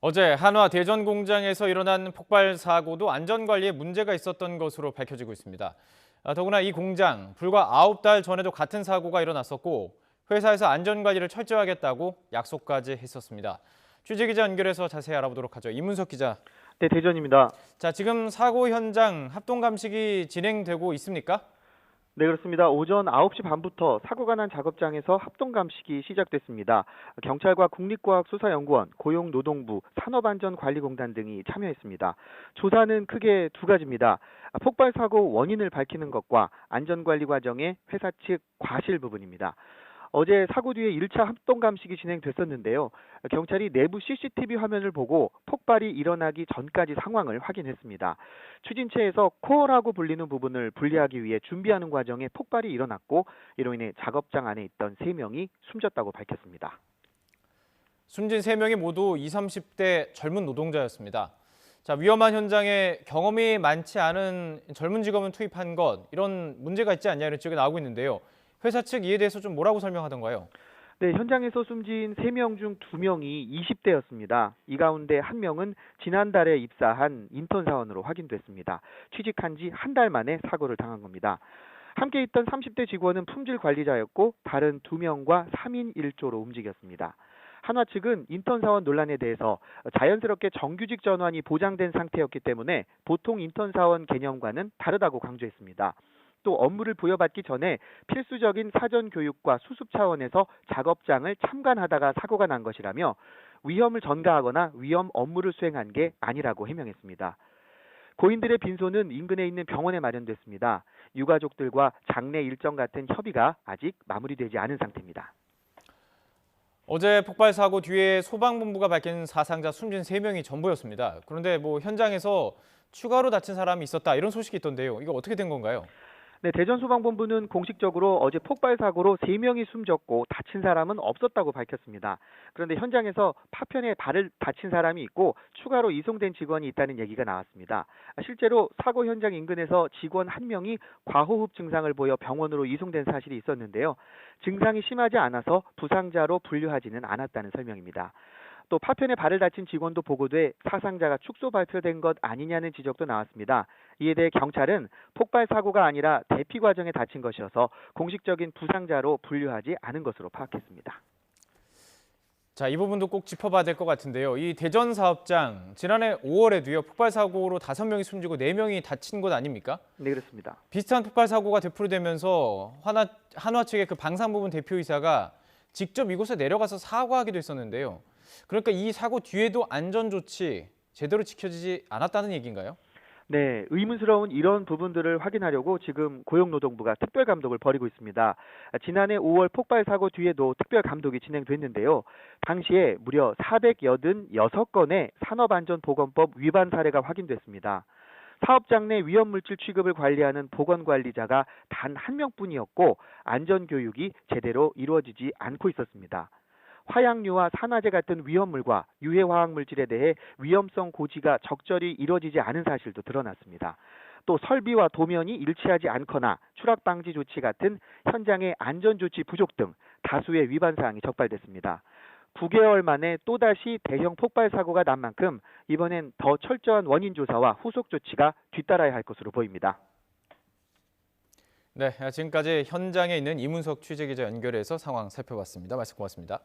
어제 한화 대전 공장에서 일어난 폭발 사고도 안전관리에 문제가 있었던 것으로 밝혀지고 있습니다. 더구나 이 공장 불과 9달 전에도 같은 사고가 일어났었고 회사에서 안전관리를 철저히 하겠다고 약속까지 했었습니다. 취재기자 연결해서 자세히 알아보도록 하죠. 이문석 기자. 네, 대전입니다. 자, 지금 사고 현장 합동 감식이 진행되고 있습니까? 네, 그렇습니다. 오전 9시 반부터 사고가 난 작업장에서 합동 감식이 시작됐습니다. 경찰과 국립과학수사연구원, 고용노동부, 산업안전관리공단 등이 참여했습니다. 조사는 크게 두 가지입니다. 폭발 사고 원인을 밝히는 것과 안전관리 과정의 회사 측 과실 부분입니다. 어제 사고 뒤에 1차 합동 감식이 진행됐었는데요. 경찰이 내부 CCTV 화면을 보고 폭발이 일어나기 전까지 상황을 확인했습니다. 추진체에서 코어라고 불리는 부분을 분리하기 위해 준비하는 과정에 폭발이 일어났고 이로 인해 작업장 안에 있던 3명이 숨졌다고 밝혔습니다. 숨진 3명이 모두 20, 30대 젊은 노동자였습니다. 자, 위험한 현장에 경험이 많지 않은 젊은 직원을 투입한 것, 이런 문제가 있지 않냐 이런 지적이 나오고 있는데요. 회사 측 이에 대해서 좀 뭐라고 설명하던가요? 네, 현장에서 숨진 3명 중 2명이 20대였습니다. 이 가운데 1명은 지난달에 입사한 인턴 사원으로 확인됐습니다. 취직한 지 한 달 만에 사고를 당한 겁니다. 함께 있던 30대 직원은 품질 관리자였고 다른 2명과 3인 1조로 움직였습니다. 한화 측은 인턴 사원 논란에 대해서 자연스럽게 정규직 전환이 보장된 상태였기 때문에 보통 인턴 사원 개념과는 다르다고 강조했습니다. 또 업무를 부여받기 전에 필수적인 사전 교육과 수습 차원에서 작업장을 참관하다가 사고가 난 것이라며 위험을 전가하거나 위험 업무를 수행한 게 아니라고 해명했습니다. 고인들의 빈소는 인근에 있는 병원에 마련됐습니다. 유가족들과 장례 일정 같은 협의가 아직 마무리되지 않은 상태입니다. 어제 폭발 사고 뒤에 소방본부가 밝힌 사상자 숨진 3명이 전부였습니다. 그런데 현장에서 추가로 다친 사람이 있었다 이런 소식이 있던데요. 이거 어떻게 된 건가요? 네, 대전소방본부는 공식적으로 어제 폭발 사고로 3명이 숨졌고 다친 사람은 없었다고 밝혔습니다. 그런데 현장에서 파편에 발을 다친 사람이 있고 추가로 이송된 직원이 있다는 얘기가 나왔습니다. 실제로 사고 현장 인근에서 직원 1명이 과호흡 증상을 보여 병원으로 이송된 사실이 있었는데요. 증상이 심하지 않아서 부상자로 분류하지는 않았다는 설명입니다. 또 파편에 발을 다친 직원도 보고돼 사상자가 축소 발표된 것 아니냐는 지적도 나왔습니다. 이에 대해 경찰은 폭발 사고가 아니라 대피 과정에 다친 것이어서 공식적인 부상자로 분류하지 않은 것으로 파악했습니다. 자, 이 부분도 꼭 짚어봐야 될 것 같은데요. 이 대전 사업장 지난해 5월에도요. 폭발 사고로 5명이 숨지고 4명이 다친 것 아닙니까? 네, 그렇습니다. 비슷한 폭발 사고가 되풀이되면서 한화 측의 그 방산부분 대표이사가 직접 이곳에 내려가서 사과하기도 했었는데요. 그러니까 이 사고 뒤에도 안전 조치 제대로 지켜지지 않았다는 얘기인가요? 네, 의문스러운 이런 부분들을 확인하려고 지금 고용노동부가 특별감독을 벌이고 있습니다. 지난해 5월 폭발 사고 뒤에도 특별감독이 진행됐는데요. 당시에 무려 486건의 산업안전보건법 위반 사례가 확인됐습니다. 사업장 내 위험물질 취급을 관리하는 보건관리자가 단 1명뿐이었고 안전교육이 제대로 이루어지지 않고 있었습니다. 화약류와 산화제 같은 위험물과 유해화학물질에 대해 위험성 고지가 적절히 이루어지지 않은 사실도 드러났습니다. 또 설비와 도면이 일치하지 않거나 추락 방지 조치 같은 현장의 안전조치 부족 등 다수의 위반 사항이 적발됐습니다. 9개월 만에 또다시 대형 폭발 사고가 난 만큼 이번엔 더 철저한 원인 조사와 후속 조치가 뒤따라야 할 것으로 보입니다. 네, 지금까지 현장에 있는 이문석 취재기자 연결해서 상황 살펴봤습니다. 말씀 고맙습니다.